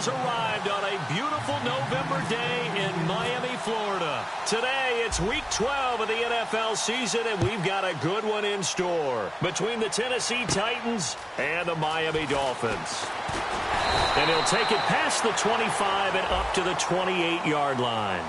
has arrived on a beautiful November day in Miami, Florida. Today, it's Week 12 of the NFL season, and we've got a good one in store between the Tennessee Titans and the Miami Dolphins. And he'll take it past the 25 and up to the 28-yard line.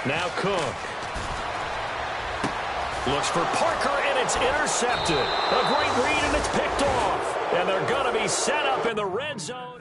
Now Cook. Looks for Parker, and it's intercepted. A great read, and it's picked off. And they're going to be set up in the red zone.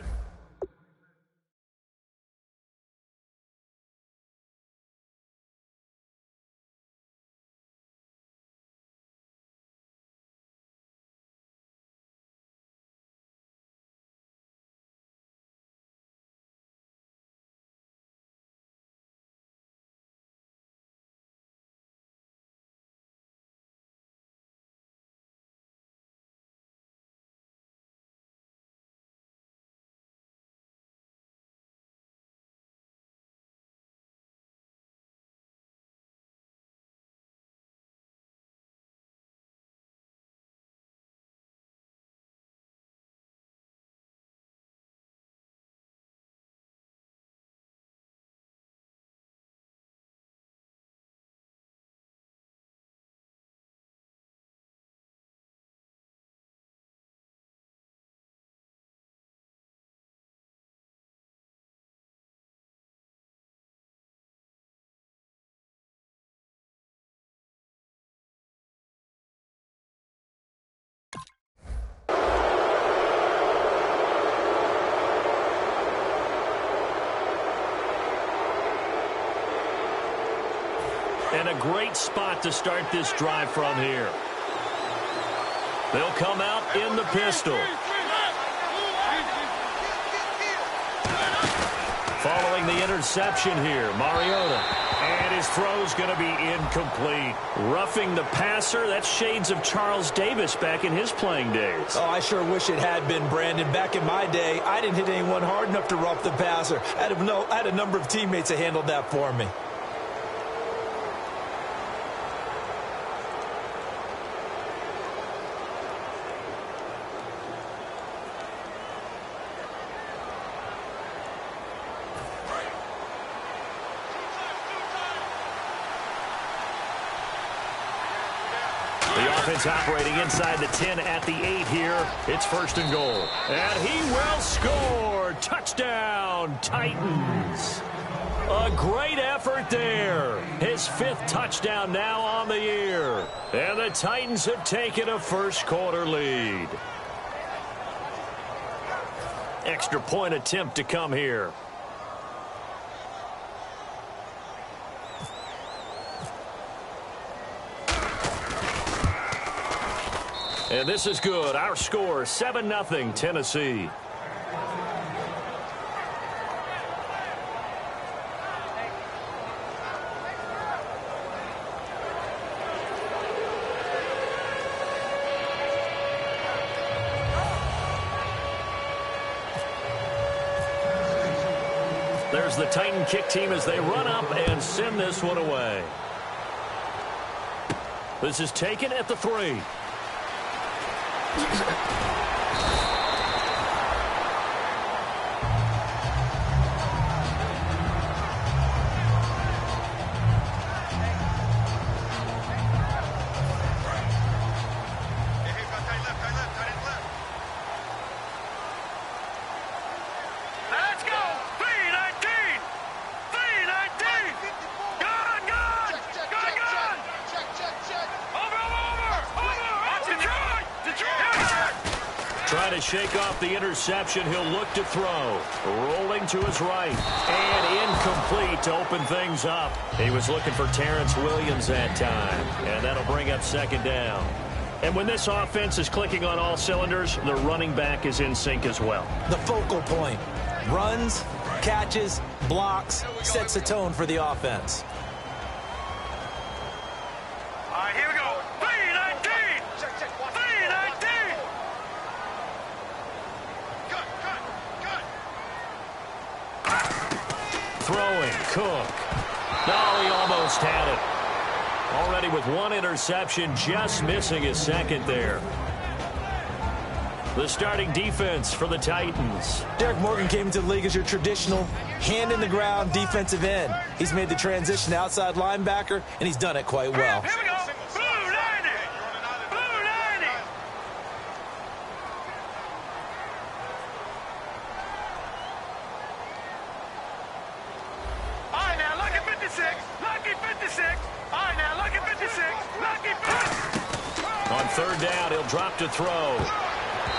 And a great spot to start this drive from here. They'll come out in the pistol. Following the interception here, Mariota. And his throw's going to be incomplete. Roughing the passer, that's shades of Charles Davis back in his playing days. Oh, I sure wish it had been, Brandon. Back in my day, I didn't hit anyone hard enough to rough the passer. I had a number of teammates that handled that for me. Offense operating inside the 10 at the 8 here. It's 1st and goal. And he will score. Touchdown, Titans. A great effort there. His 5th touchdown now on the year. And the Titans have taken a first-quarter lead. Extra point attempt to come here. And this is good. Our score, 7-0 Tennessee. There's the Titan kick team as they run up and send this one away. This is taken at the 3. Trying to shake off the interception. He'll look to throw. Rolling to his right. And incomplete to open things up. He was looking for Terrence Williams that time. And that'll bring up 2nd down. And when this offense is clicking on all cylinders, the running back is in sync as well. The focal point. Runs, catches, blocks, sets the tone for the offense. All right, here we go. 3-19. 3-19. Throwing, Cook. Oh, he almost had it. Already with one interception, just missing his second there. The starting defense for the Titans. Derek Morgan came into the league as your traditional hand-in-the-ground defensive end. He's made the transition to outside linebacker, and he's done it quite well. Here we go. Blue 90. Blue 90. All right, now, lucky 56. Lucky 56. All right, now, lucky 56. Lucky 56. On third down, he'll drop to throw.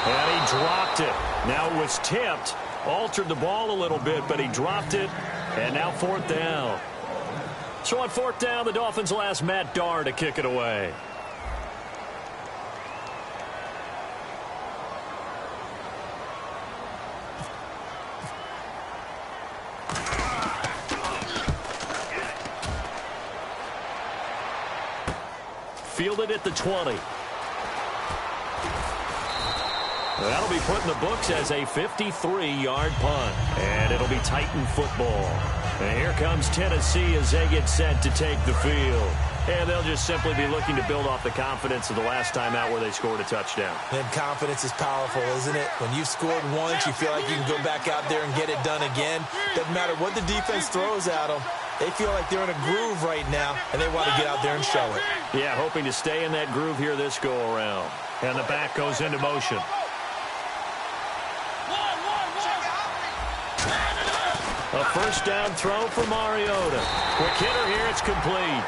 And he dropped it. Now it was tipped. Altered the ball a little bit, but he dropped it. And now fourth down. So on fourth down, the Dolphins will ask Matt Darr to kick it away. Fielded at the 20. That'll be put in the books as a 53-yard punt. And it'll be Titan football. And here comes Tennessee as they get set to take the field. And they'll just simply be looking to build off the confidence of the last time out where they scored a touchdown. And confidence is powerful, isn't it? When you've scored once, you feel like you can go back out there and get it done again. Doesn't matter what the defense throws at them. They feel like they're in a groove right now, and they want to get out there and show it. Yeah, hoping to stay in that groove here this go-around. And the back goes into motion. A first down throw for Mariota. Quick hitter here, it's complete.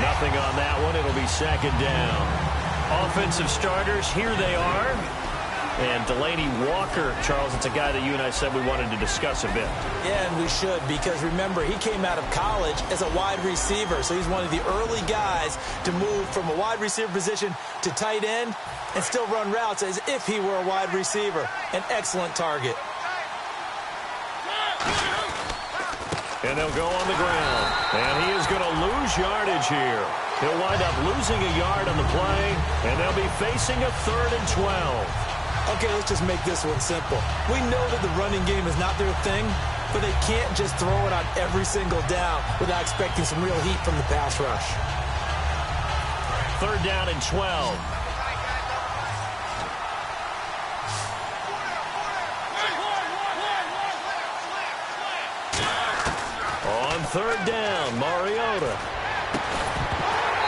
Nothing on that one, it'll be second down. Offensive starters, here they are. And Delaney Walker, Charles, it's a guy that you and I said we wanted to discuss a bit. Yeah, and we should, because remember, he came out of college as a wide receiver, so he's one of the early guys to move from a wide receiver position to tight end and still run routes as if he were a wide receiver. An excellent target. And they'll go on the ground. And he is going to lose yardage here. He'll wind up losing a yard on the play, and they'll be facing a 3rd and 12. Okay, let's just make this one simple. We know that the running game is not their thing, but they can't just throw it on every single down without expecting some real heat from the pass rush. 3rd down and 12. On 3rd down, Mariota.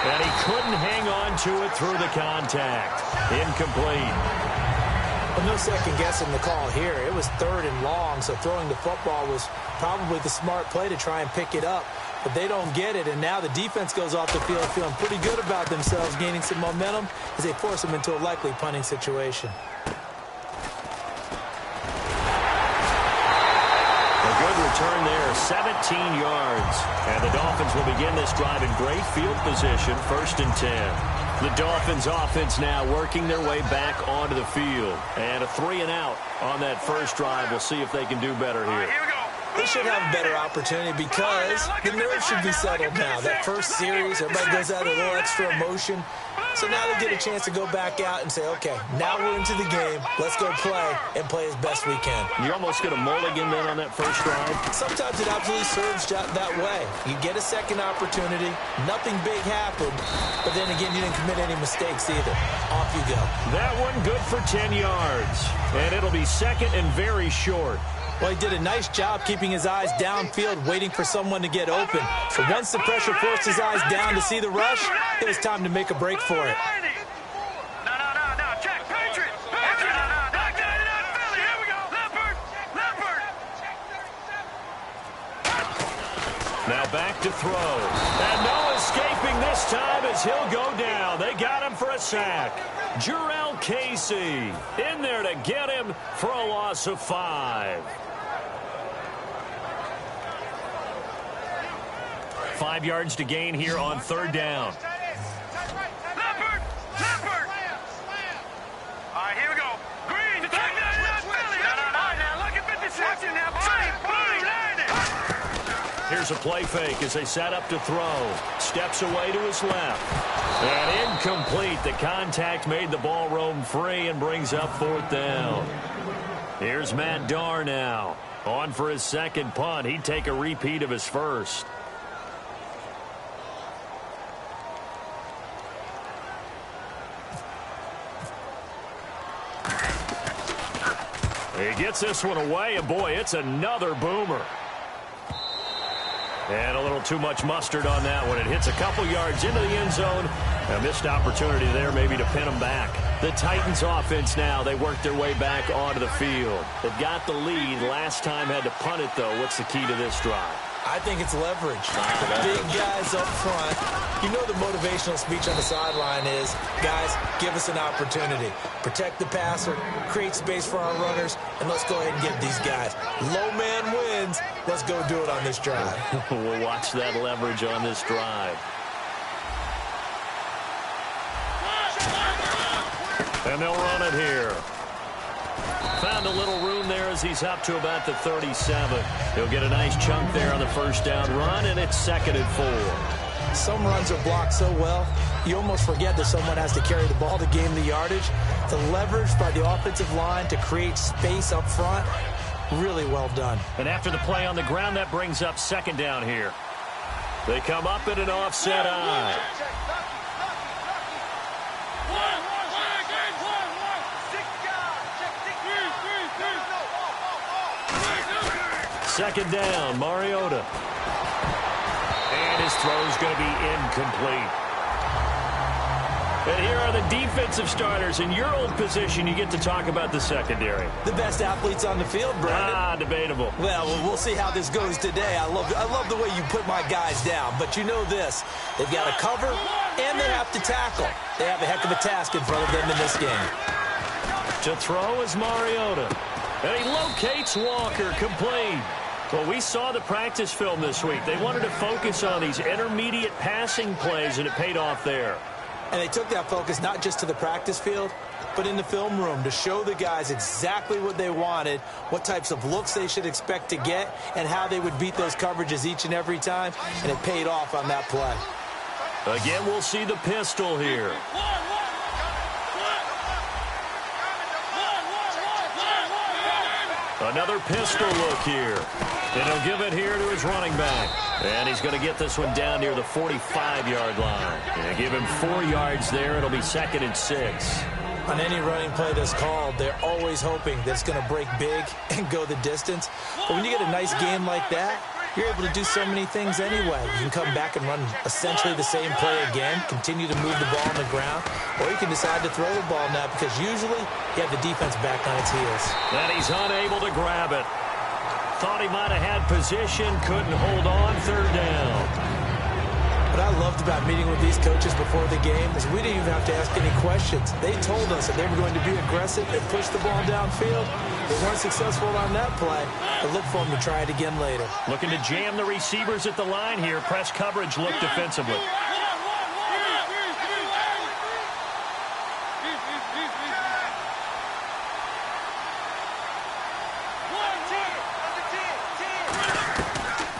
And he couldn't hang on to it through the contact. Incomplete. Well, no second guessing the call here. It was 3rd and long, so throwing the football was probably the smart play to try and pick it up. But they don't get it, and now the defense goes off the field feeling pretty good about themselves, gaining some momentum as they force them into a likely punting situation. A good return there, 17 yards. And the Dolphins will begin this drive in great field position, 1st and 10. The Dolphins offense now working their way back onto the field. And a 3-and-out on that first drive. We'll see if they can do better here. They should have a better opportunity because the nerves should be settled now. That first series, everybody goes out a little extra emotion. So now they get a chance to go back out and say, okay, now we're into the game. Let's go play and play as best we can. You almost get a mulligan then on that first drive? Sometimes it absolutely serves that way. You get a second opportunity. Nothing big happened. But then again, you didn't commit any mistakes either. Off you go. That one good for 10 yards. And it'll be second and very short. Well, he did a nice job keeping his eyes downfield, waiting for someone to get open. But once the pressure forced his eyes down to see the rush, it was time to make a break for it. No, check, Patriot. Here we go. Leopard. Now back to throw. And no escaping this time as he'll go down. They got him for a sack. Jurrell Casey in there to get him for a loss of 5. 5 yards to gain here on 3rd down. Leopard. All right, here we go. Green. All right, now look at 56. Blue 90. Here's a play fake as they set up to throw. Steps away to his left. And incomplete. The contact made the ball roam free and brings up 4th down. Here's Matt Darr now. On for his second punt. He'd take a repeat of his first. He gets this one away, and boy, it's another boomer. And a little too much mustard on that one. It hits a couple yards into the end zone. A missed opportunity there maybe to pin them back. The Titans offense now, they work their way back onto the field. They've got the lead. Last time had to punt it, though. What's the key to this drive? I think it's leverage. The big guys up front. You know the motivational speech on the sideline is, guys, give us an opportunity. Protect the passer, create space for our runners, and let's go ahead and get these guys. Low man wins. Let's go do it on this drive. We'll watch that leverage on this drive. And they'll run it here. Found a little room there as he's up to about the 37. He'll get a nice chunk there on the first down run, and it's 2nd and 4. Some runs are blocked so well, you almost forget that someone has to carry the ball to gain the yardage. The leverage by the offensive line to create space up front, really well done. And after the play on the ground, that brings up 2nd down here. They come up in an offset eye. Second down, Mariota. And his throw's going to be incomplete. And here are the defensive starters. In your old position, you get to talk about the secondary. The best athletes on the field, Brandon. Debatable. Well, we'll see how this goes today. I love the way you put my guys down. But you know this. They've got to cover, and they have to tackle. They have a heck of a task in front of them in this game. To throw is Mariota. And he locates Walker, complete. Well, we saw the practice film this week. They wanted to focus on these intermediate passing plays, and it paid off there. And they took that focus not just to the practice field, but in the film room to show the guys exactly what they wanted, what types of looks they should expect to get, and how they would beat those coverages each and every time, and it paid off on that play. Again, we'll see the pistol here. Another pistol look here. And he'll give it here to his running back. And he's going to get this one down near the 45-yard line. And give him 4 yards there. It'll be 2nd and 6. On any running play that's called, they're always hoping that it's going to break big and go the distance. But when you get a nice game like that, you're able to do so many things anyway. You can come back and run essentially the same play again, continue to move the ball on the ground, or you can decide to throw the ball now because usually you have the defense back on its heels. And he's unable to grab it. Thought he might have had position, couldn't hold on, 3rd down. What I loved about meeting with these coaches before the game is we didn't even have to ask any questions. They told us that they were going to be aggressive and push the ball downfield. They weren't successful on that play, but look for them to try it again later. Looking to jam the receivers at the line here. Press coverage look defensively.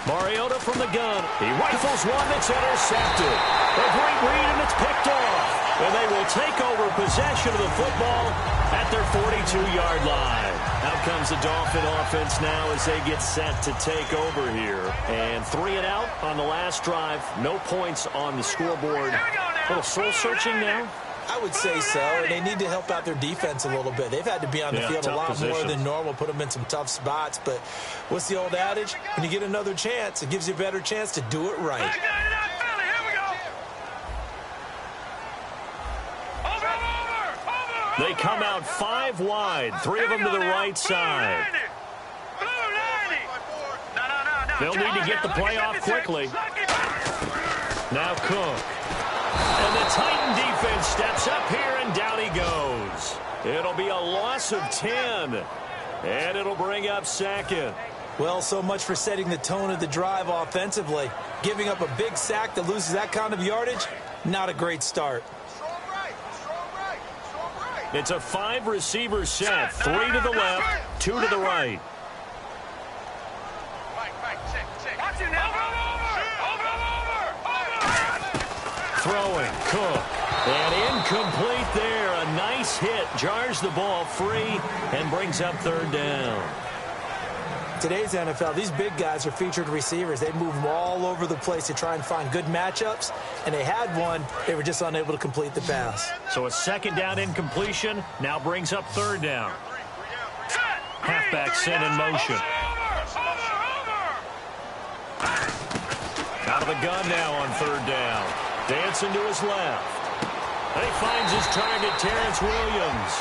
Mariota from the gun. He rifles one that's intercepted. A great read, and it's picked off. And they will take over possession of the football at their 42-yard line. Out comes the Dolphin offense now as they get set to take over here. And 3 and out on the last drive. No points on the scoreboard. A little soul-searching now. I would say so, and they need to help out their defense a little bit. They've had to be on the field a lot more than normal, put them in some tough spots. But what's the old adage? When you get another chance, it gives you a better chance to do it right. They come out 5 wide, 3 of them to the right side. They'll need to get the play off quickly. Now Cook. And the Titan defense steps up here, and down he goes. It'll be a loss of 10, and it'll bring up 2nd. Well, so much for setting the tone of the drive offensively. Giving up a big sack that loses that kind of yardage, not a great start. It's a 5-receiver set, 3 to the left, 2 to the right. Watch it now. throwing. Cook. And incomplete there. A nice hit. Jars the ball free and brings up third down. Today's NFL, these big guys are featured receivers. They move them all over the place to try and find good matchups, and they had one. They were just unable to complete the pass. So a second down incompletion now brings up third down. Halfback sent in motion. Out of the gun now on third down. Dancing to his left. And he finds his target, Terrence Williams.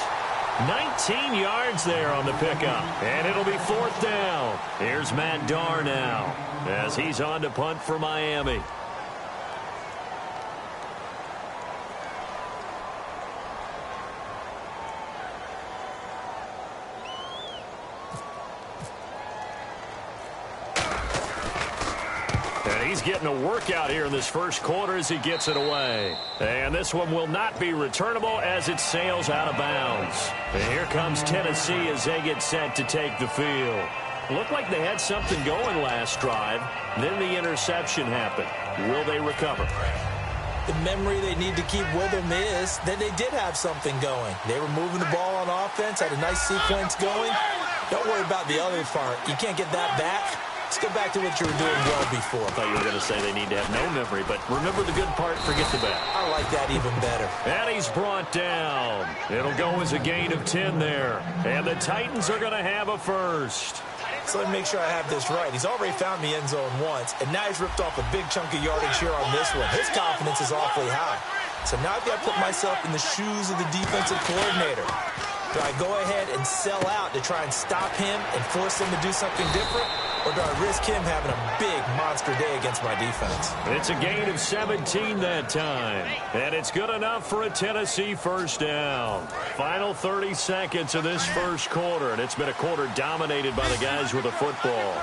19 yards there on the pickup. And it'll be fourth down. Here's Matt Darr now as he's on to punt for Miami. He's getting a workout here in this first quarter as he gets it away. And this one will not be returnable as it sails out of bounds. And here comes Tennessee as they get set to take the field. Looked like they had something going last drive. Then the interception happened. Will they recover? The memory they need to keep with them is that they did have something going. They were moving the ball on offense, had a nice sequence going. Don't worry about the other part. You can't get that back. Let's go back to what you were doing well before. I thought you were going to say they need to have no memory, but remember the good part, forget the bad. I like that even better. And he's brought down. It'll go as a gain of 10 there. And the Titans are going to have a first. So let me make sure I have this right. He's already found the end zone once, and now he's ripped off a big chunk of yardage here on this one. His confidence is awfully high. So now I've got to put myself in the shoes of the defensive coordinator. Do I go ahead and sell out to try and stop him and force him to do something different? Or do I risk him having a big monster day against my defense? It's a gain of 17 that time. And it's good enough for a Tennessee first down. Final 30 seconds of this first quarter. And it's been a quarter dominated by the guys with the football.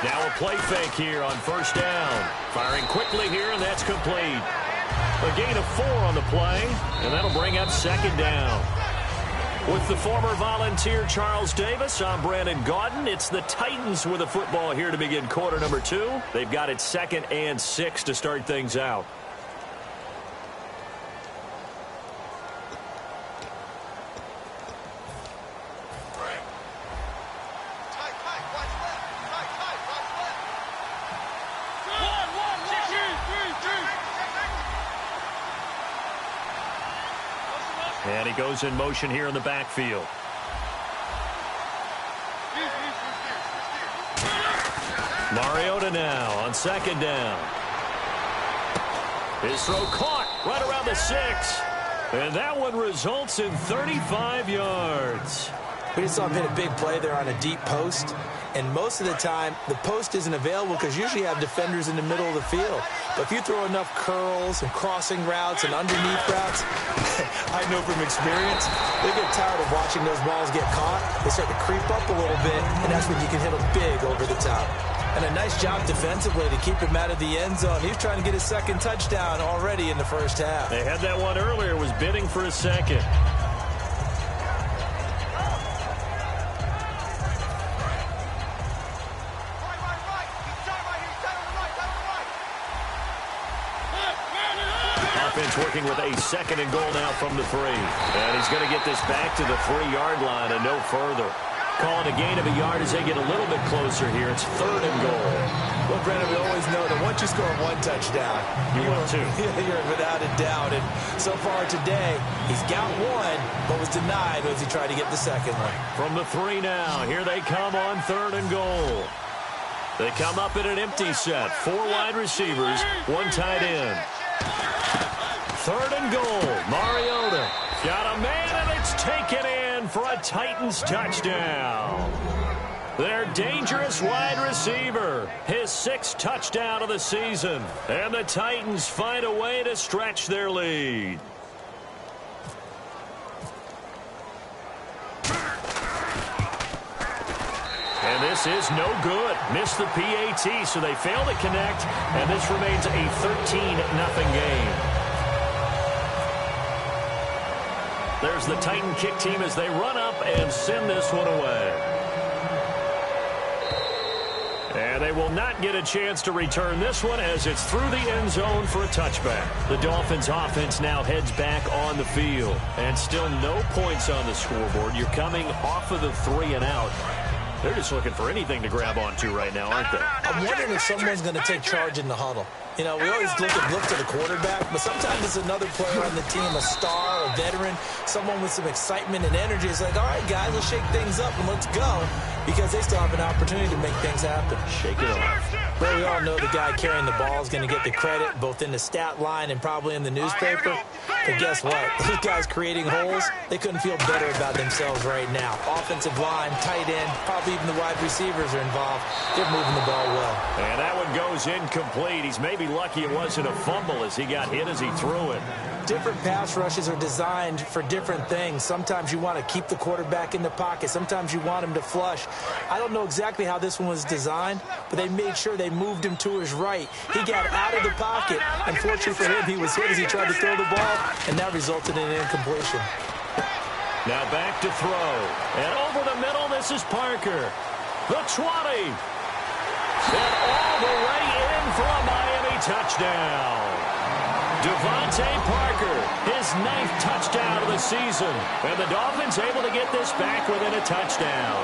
Now a play fake here on first down. Firing quickly here, and that's complete. A gain of 4 on the play, and that'll bring up second down. With the former Volunteer Charles Davis, I'm Brandon Gaudin. It's the Titans with the football here to begin quarter number 2. They've got it 2nd and 6 to start things out. And he goes in motion here in the backfield. Mariota now on second down. His throw caught right around the 6. And that one results in 35 yards. We just saw him hit a big play there on a deep post. And most of the time, the post isn't available because usually you have defenders in the middle of the field. But if you throw enough curls and crossing routes and underneath routes, I know from experience, they get tired of watching those balls get caught. They start to creep up a little bit, and that's when you can hit them big over the top. And a nice job defensively to keep him out of the end zone. He was trying to get his second touchdown already in the first half. They had that one earlier, was bidding for a second. Working with a 2nd and goal now from the 3. And he's going to get this back to the 3-yard line and no further. Calling a gain of a yard as they get a little bit closer here. It's 3rd and goal. Well, Brandon, we always know that once you score 1 touchdown, you want 2. You're without a doubt. And so far today, he's got 1, but was denied as he tried to get the second one. From the 3 now, here they come on 3rd and goal. They come up in an empty set. 4 wide receivers, 1 tight end. 3rd and goal. Mariota got a man, and it's taken in for a Titans touchdown. Their dangerous wide receiver, his 6th touchdown of the season. And the Titans find a way to stretch their lead. And this is no good. Missed the PAT, so they fail to connect, and this remains a 13-0 game. There's the Titan kick team as they run up and send this one away. And they will not get a chance to return this one as it's through the end zone for a touchback. The Dolphins offense now heads back on the field. And still no points on the scoreboard. You're coming off of the 3 and out. They're just looking for anything to grab onto right now, aren't they? I'm wondering if someone's going to take charge in the huddle. You know, we always look to the quarterback, but sometimes it's another player on the team, a star, a veteran, someone with some excitement and energy. It's like, all right, guys, let's shake things up and let's go, because they still have an opportunity to make things happen. Shake it off. But we all know the guy carrying the ball is going to get the credit, both in the stat line and probably in the newspaper. But guess what? These guys creating holes, they couldn't feel better about themselves right now. Offensive line, tight end, probably even the wide receivers are involved. They're moving the ball well. And that one goes incomplete. He's maybe lucky it wasn't a fumble as he got hit as he threw it. Different pass rushes are designed for different things. Sometimes you want to keep the quarterback in the pocket. Sometimes you want him to flush. I don't know exactly how this one was designed, but they made sure they moved him to his right. He got out of the pocket. Unfortunately for him, he was hit as he tried to throw the ball, and that resulted in an incompletion. Now back to throw. And over the middle, this is Parker. The 20. And all the way in for a Miami touchdown. Devontae Parker, his 9th touchdown of the season. And the Dolphins able to get this back within a touchdown.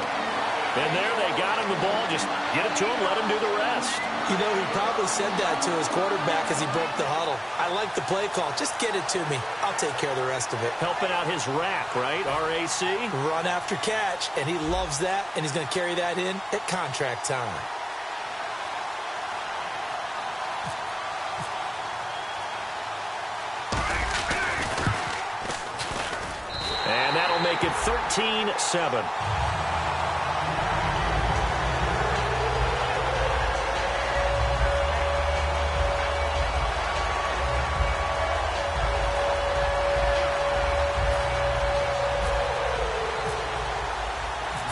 And there they got him the ball. Just get it to him, let him do the rest. You know, he probably said that to his quarterback as he broke the huddle. I like the play call. Just get it to me. I'll take care of the rest of it. Helping out his rack, right? R-A-C? Run after catch, and he loves that, and he's going to carry that in at contract time. And that'll make it 13-7.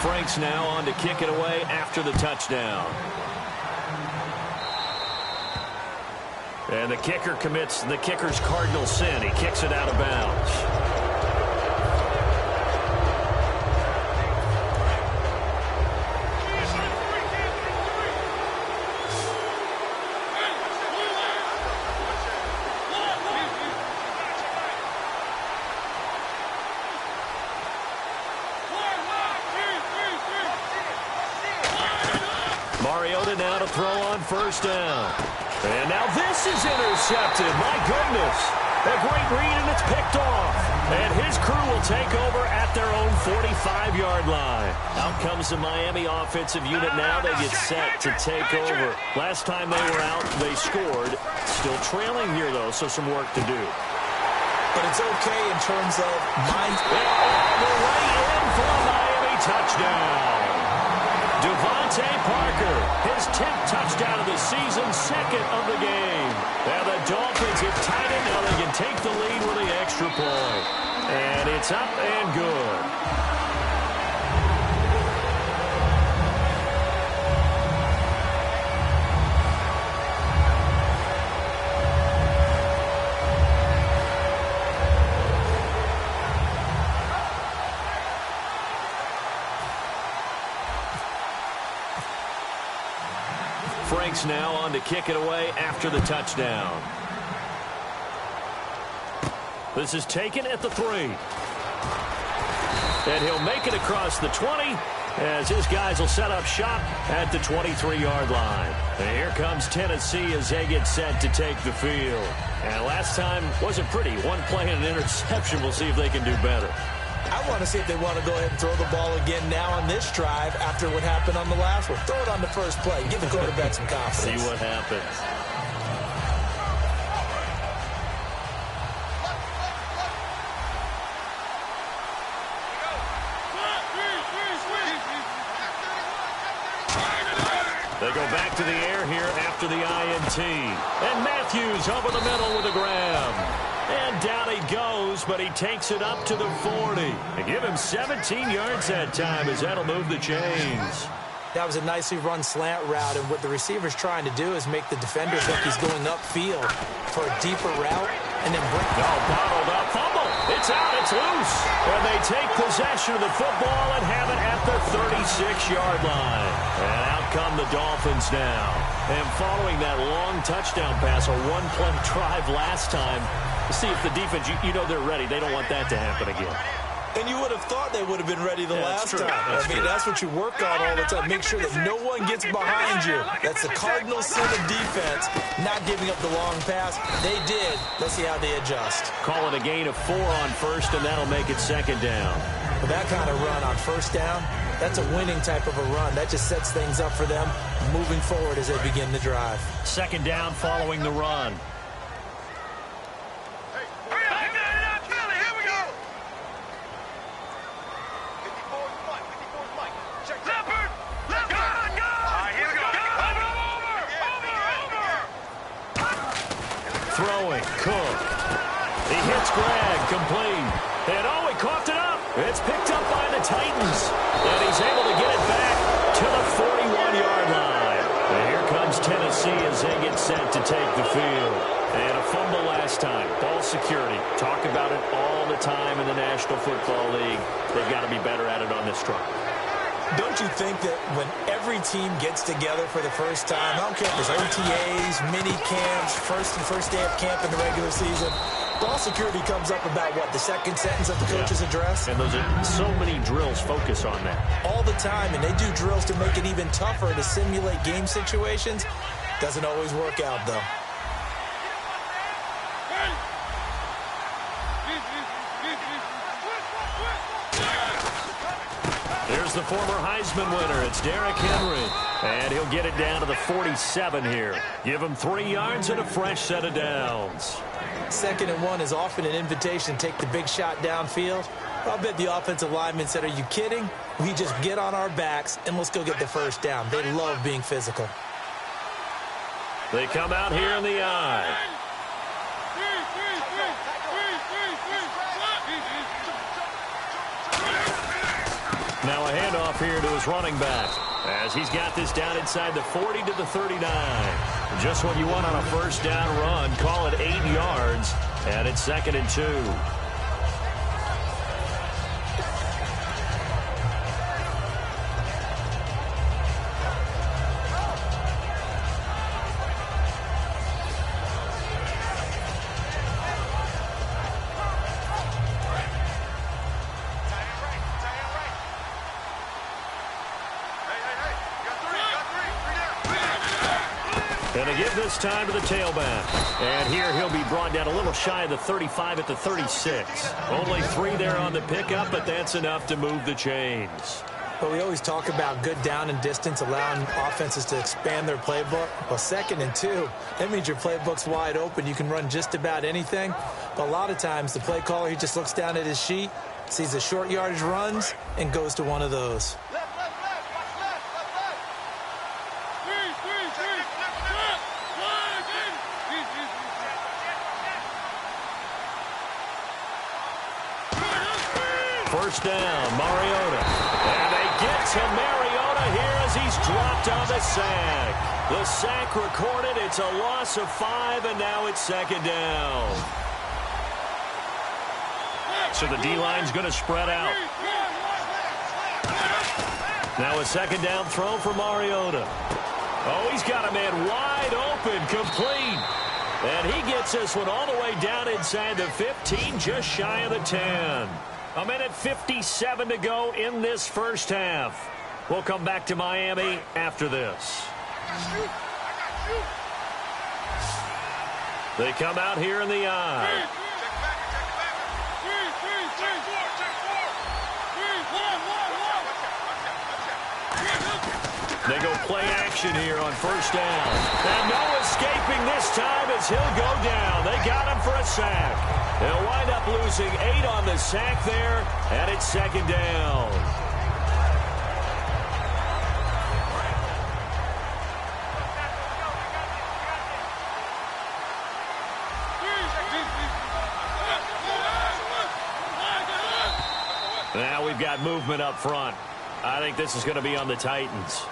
Frank's now on to kick it away after the touchdown. And the kicker commits the kicker's cardinal sin. He kicks it out of bounds. Now to throw on first down. And now this is intercepted. My goodness. A great read, and it's picked off. And his crew will take over at their own 45-yard line. Out comes the Miami offensive unit now. They get set to take over. Last time they were out, they scored. Still trailing here, though, so some work to do. But it's okay in terms of mindset. All the way in for a Miami touchdown. Devontae Parker, his 10th touchdown of the season, 2nd of the game. And the Dolphins have tied it. Now they can take the lead with the extra point. And it's up and good. Frank's now on to kick it away after the touchdown. This is taken at the 3. And he'll make it across the 20 as his guys will set up shop at the 23-yard line. And here comes Tennessee as they get set to take the field. And last time wasn't pretty. One play and an interception. We'll see if they can do better. I want to see if they want to go ahead and throw the ball again now on this drive after what happened on the last one. Throw it on the first play. Give the quarterback some confidence. See what happens. They go back to the air here after the INT. And Matthews over the middle with a grab. And down he goes, but he takes it up to the 40. And give him 17 yards that time as that'll move the chains. That was a nicely run slant route, and what the receiver's trying to do is make the defender think he's going upfield for a deeper route and then bring... Bottled up fumble. It's out. It's loose. And they take possession of the football and have it at the 36-yard line. And out come the Dolphins now. And following that long touchdown pass, a one-play drive last time, see if the defense, you know they're ready. They don't want that to happen again. And you would have thought they would have been ready the last time. I mean, that's what you work on all the time. Make sure that no one gets behind you. That's the Cardinals' sin of defense, not giving up the long pass. They did. Let's see how they adjust. Call it a gain of 4 on first, and that'll make it second down. With that kind of run on first down, that's a winning type of a run. That just sets things up for them moving forward as they begin the drive. Second down following the run. Throwing, Cook. He hits Greg, complete. And he coughed it up. It's picked up by the Titans. And he's able to get it back to the 41-yard line. And here comes Tennessee as they get set to take the field. And a fumble last time. Ball security. Talk about it all the time in the National Football League. They've got to be better at it on this drive. Don't you think that when every team gets together for the first time, I don't care if it's OTAs, mini camps, first day of camp in the regular season, ball security comes up about, what, the second sentence of the coach's address? And those are so many drills focus on that. All the time, and they do drills to make it even tougher to simulate game situations. Doesn't always work out, though. Here's the former Heisman winner. It's Derrick Henry. And he'll get it down to the 47 here. Give him 3 yards and a fresh set of downs. 2nd and 1 is often an invitation to take the big shot downfield. I'll bet the offensive lineman said, are you kidding? We just get on our backs and let's go get the first down. They love being physical. They come out here in the eye. Now a handoff here to his running back as he's got this down inside the 40 to the 39. Just what you want on a first down run. Call it 8 yards, and it's 2nd and 2. And they give this time to the tailback. And here he'll be brought down a little shy of the 35 at the 36. Only 3 there on the pickup, but that's enough to move the chains. But we always talk about good down and distance, allowing offenses to expand their playbook. Well, 2nd and 2, that means your playbook's wide open. You can run just about anything. But a lot of times, the play caller, he just looks down at his sheet, sees the short yardage runs, and goes to one of those. First down, Mariota. And they get to Mariota here as he's dropped on the sack. The sack recorded. It's a loss of 5, and now it's 2nd down. So the D-line's going to spread out. Now a 2nd down throw for Mariota. Oh, he's got a man wide open, complete. And he gets this one all the way down inside the 15, just shy of the 10. A minute 57 to go in this first half. We'll come back to Miami after this. They come out here in the eye. They go play action here on first down. And no escaping this time as he'll go down. They got him for a sack. They'll wind up losing 8 on the sack there, and it's 2nd down. Now we've got movement up front. I think this is going to be on the Titans.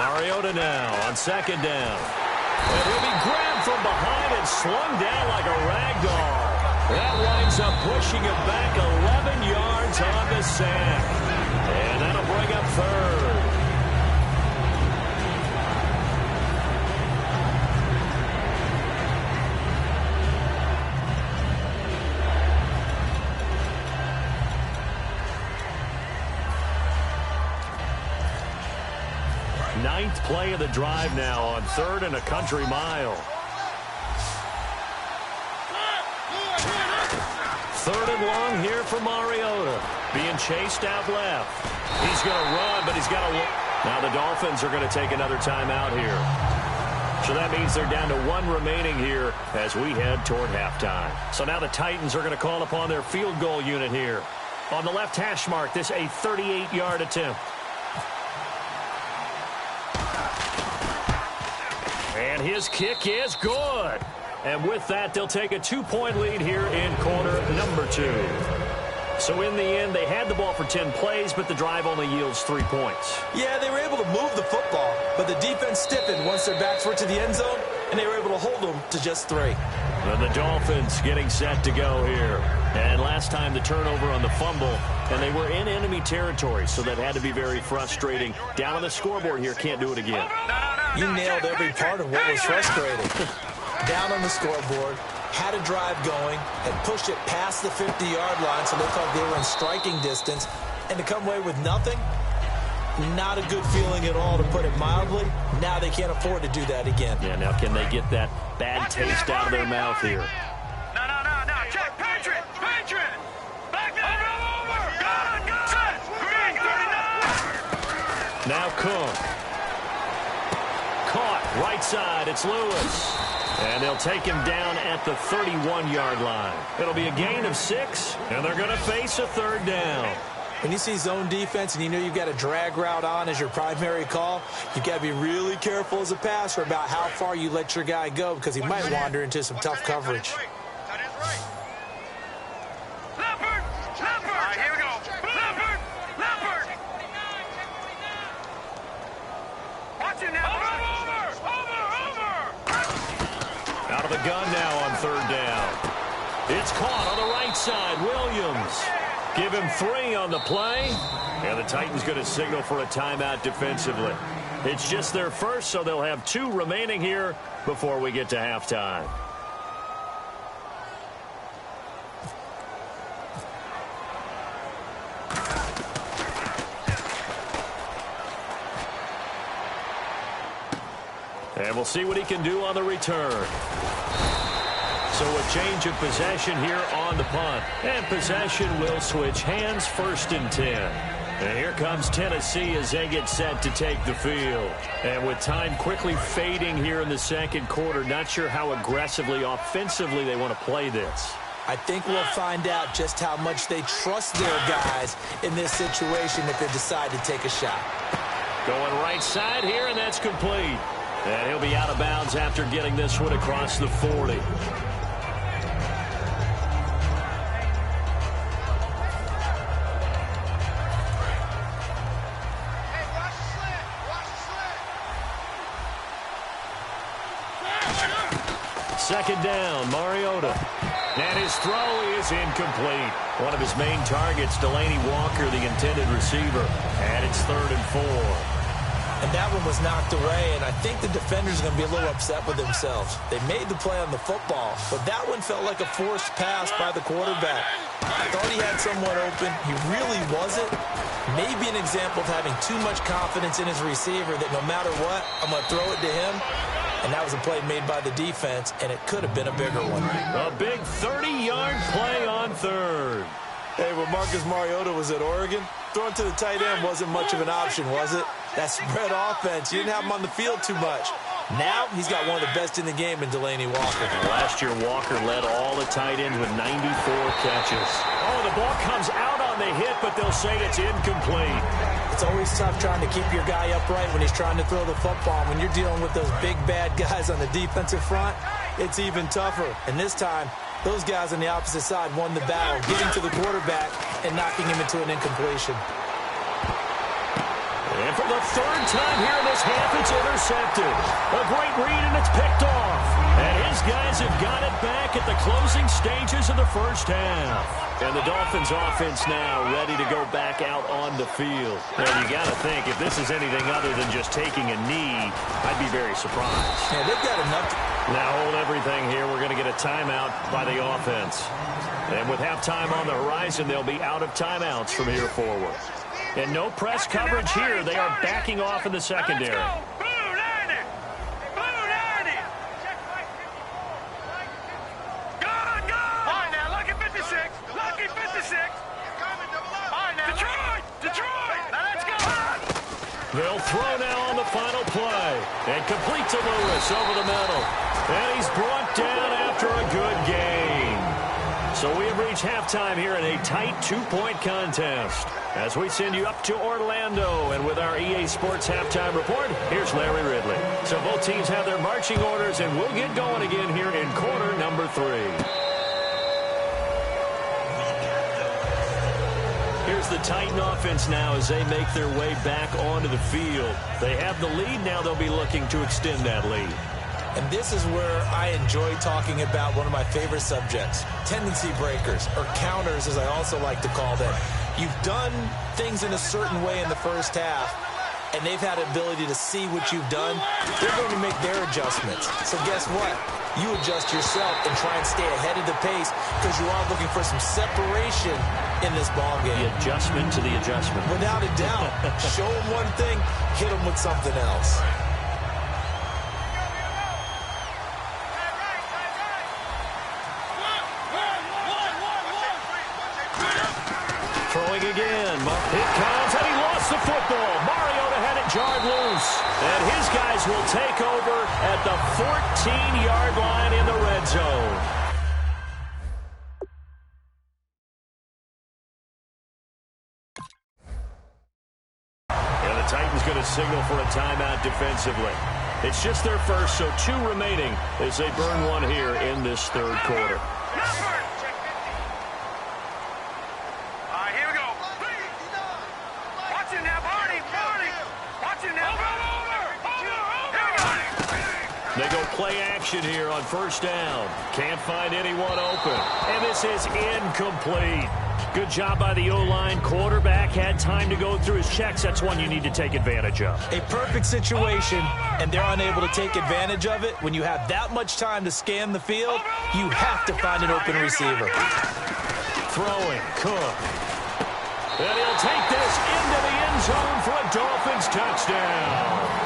Mariota now on second down. And he'll be grabbed from behind and slung down like a rag doll. That winds up pushing him back 11 yards on the sack. And that'll bring up third. Ninth play of the drive now on 3rd and a country mile. 3rd and long here for Mariota. Being chased out left. He's going to run, but he's got to... Now the Dolphins are going to take another timeout here. So that means they're down to 1 remaining here as we head toward halftime. So now the Titans are going to call upon their field goal unit here. On the left hash mark, this a 38-yard attempt. And his kick is good. And with that, they'll take a 2-point lead here in quarter number 2. So in the end, they had the ball for 10 plays, but the drive only yields 3 points. Yeah, they were able to move the football, but the defense stiffened once their backs were to the end zone, and they were able to hold them to just 3. And the Dolphins getting set to go here. And last time the turnover on the fumble, and they were in enemy territory, so that had to be very frustrating. Down on the scoreboard here, can't do it again. You nailed every part of what was frustrating. Down on the scoreboard, had a drive going, had pushed it past the 50-yard line, so they thought they were in striking distance, and to come away with nothing, not a good feeling at all, to put it mildly. Now they can't afford to do that again. Yeah, now can they get that bad taste out of their mouth here? No. Check. Patriot. Back there. Over. Gun. Set. Green. 39. Now Cook. Caught. Right side. It's Lewis. And they'll take him down at the 31-yard line. It'll be a gain of 6, and they're going to face a 3rd down. When you see zone defense and you know you've got a drag route on as your primary call, you've got to be really careful as a passer about how far you let your guy go, because he might wander into some tough coverage. Leopard. All right, here we go. Leopard. Watch it now. Over. Out of the gun now on 3rd down. It's caught on the right side. Williams. Give him 3 on the play. And the Titans going to signal for a timeout defensively. It's just their first, so they'll have 2 remaining here before we get to halftime. And we'll see what he can do on the return. So a change of possession here on the punt. And possession will switch hands, 1st and 10. And here comes Tennessee as they get set to take the field. And with time quickly fading here in the 2nd quarter, not sure how aggressively, offensively they want to play this. I think we'll find out just how much they trust their guys in this situation if they decide to take a shot. Going right side here, and that's complete. And he'll be out of bounds after getting this one across the 40. Second down, Mariota. And his throw is incomplete. One of his main targets, Delaney Walker, the intended receiver. And it's 3rd and 4. And that one was knocked away, and I think the defenders are going to be a little upset with themselves. They made the play on the football, but that one felt like a forced pass by the quarterback. I thought he had someone open. He really wasn't. Maybe an example of having too much confidence in his receiver that no matter what, I'm going to throw it to him. And that was a play made by the defense, and it could have been a bigger one. A big 30-yard play on 3rd. Hey, when Marcus Mariota was at Oregon, throwing to the tight end wasn't much of an option, was it? That spread offense, you didn't have him on the field too much. Now he's got one of the best in the game in Delaney Walker. Last year, Walker led all the tight ends with 94 catches. Oh, the ball comes out on the hit, but they'll say it's incomplete. It's always tough trying to keep your guy upright when he's trying to throw the football. When you're dealing with those big, bad guys on the defensive front, it's even tougher. And this time, those guys on the opposite side won the battle, getting to the quarterback and knocking him into an incompletion. And for the third time here in this half, it's intercepted. A great read, and it's picked off. And his guys have got it back at the closing stages of the first half. And the Dolphins offense now ready to go back out on the field. And you got to think, if this is anything other than just taking a knee, I'd be very surprised. Yeah, they've got enough. Now hold everything here. We're going to get a timeout by the offense. And with halftime on the horizon, they'll be out of timeouts from here forward. And no press coverage here. They are backing off in the secondary. They'll throw now on the final play. And complete to Lewis over the middle. And he's brought down after a good gain. So we have reached halftime here in a tight 2-point contest. As we send you up to Orlando, and with our EA Sports Halftime Report, here's Larry Ridley. So both teams have their marching orders, and we'll get going again here in quarter number 3. Here's the Titan offense now as they make their way back onto the field. They have the lead. Now they'll be looking to extend that lead. And this is where I enjoy talking about one of my favorite subjects, tendency breakers, or counters, as I also like to call them. You've done things in a certain way in the first half, and they've had the ability to see what you've done. They're going to make their adjustments. So guess what? You adjust yourself and try and stay ahead of the pace because you are looking for some separation in this ballgame. The adjustment to the adjustment. Without a doubt. Show them one thing, hit them with something else. Throwing again. It comes, and he lost the football. Mariota had it jarred loose. And his guys will take over at the 14-yard line in the red zone. And the Titans going to signal for a timeout defensively. It's just their first, so 2 remaining as they burn one here in this third quarter. They go play action here on first down. Can't find anyone open. And this is incomplete. Good job by the O-line. Quarterback had time to go through his checks. That's one you need to take advantage of. A perfect situation, and they're unable to take advantage of it. When you have that much time to scan the field, you have to find an open receiver. Throwing, Cook. And he'll take this into the end zone for a Dolphins touchdown.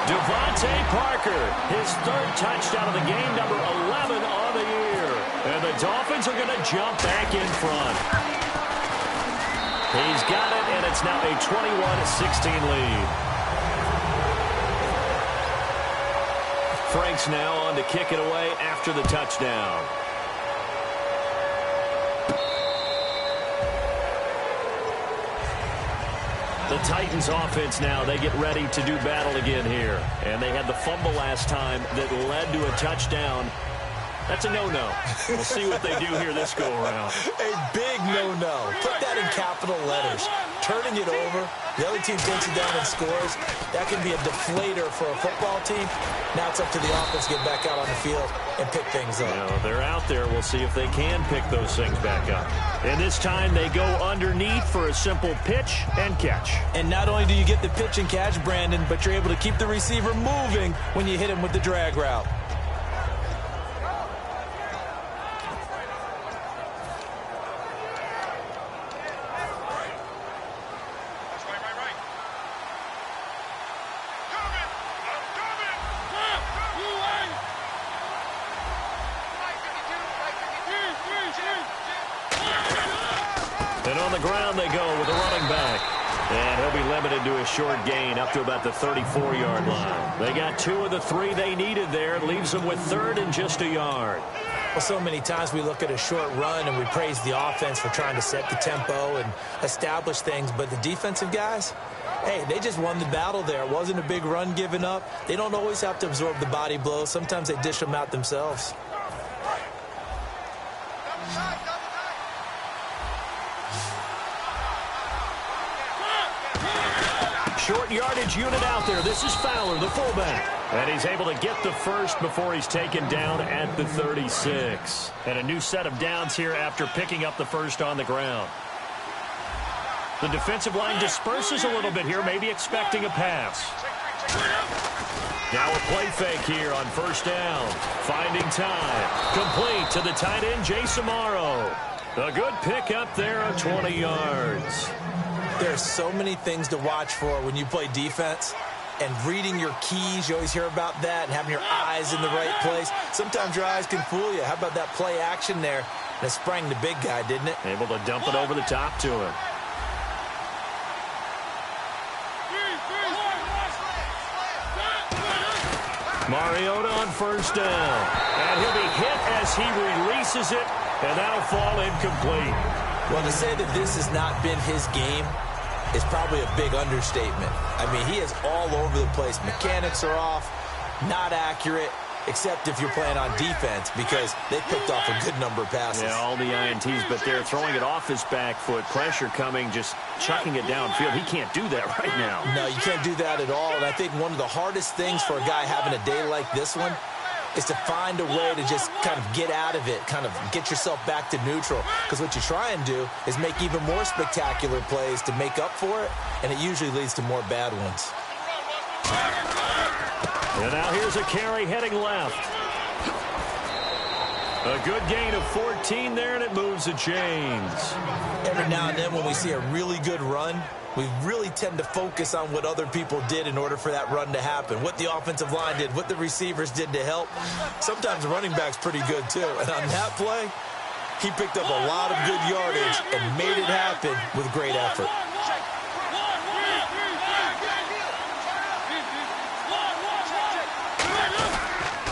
Devontae Parker, his 3rd touchdown of the game, number 11 on the year. And the Dolphins are going to jump back in front. He's got it, and it's now a 21-16 lead. Frank's now on to kick it away after the touchdown. The Titans offense now, they get ready to do battle again here. And they had the fumble last time that led to a touchdown. That's a no-no. We'll see what they do here this go-around. A big no-no. Put that in capital letters. Turning it over, the other team takes it down and scores. That can be a deflator for a football team. Now it's up to the offense to get back out on the field and pick things up. You know, they're out there. We'll see if they can pick those things back up. And this time they go underneath for a simple pitch and catch. And not only do you get the pitch and catch, Brandon, but you're able to keep the receiver moving when you hit him with the drag route. And on the ground they go with a running back. And he'll be limited to a short gain up to about the 34-yard line. They got 2 of the 3 they needed there. Leaves them with 3rd and just a yard. Well, so many times we look at a short run and we praise the offense for trying to set the tempo and establish things. But the defensive guys, hey, they just won the battle there. It wasn't a big run given up. They don't always have to absorb the body blows. Sometimes they dish them out themselves. Short short yardage unit out there. This is Fowler, the fullback. And he's able to get the first before he's taken down at the 36. And a new set of downs here after picking up the first on the ground. The defensive line disperses a little bit here, maybe expecting a pass. Now a play fake here on first down. Finding time. Complete to the tight end, Jason Morrow. A good pick up there of 20 yards. There's so many things to watch for when you play defense. And reading your keys, you always hear about that, and having your eyes in the right place. Sometimes your eyes can fool you. How about that play action there? And it sprang the big guy, didn't it? Able to dump it over the top to him. Mariota on first down. And he'll be hit as he releases it, and that'll fall incomplete. Well, to say that this has not been his game is probably a big understatement. I mean, he is all over the place. Mechanics are off, not accurate, except if you're playing on defense, because they picked off a good number of passes. Yeah, all the INTs, but they're throwing it off his back foot. Pressure coming, just chucking it downfield. He can't do that right now. No, you can't do that at all. And I think one of the hardest things for a guy having a day like this one is to find a way to just kind of get out of it, kind of get yourself back to neutral. Because what you try and do is make even more spectacular plays to make up for it, and it usually leads to more bad ones. And now here's a carry heading left. A good gain of 14 there, and it moves the chains. Every now and then when we see a really good run, we really tend to focus on what other people did in order for that run to happen, what the offensive line did, what the receivers did to help. Sometimes the running back's pretty good, too. And on that play, he picked up a lot of good yardage and made it happen with great effort.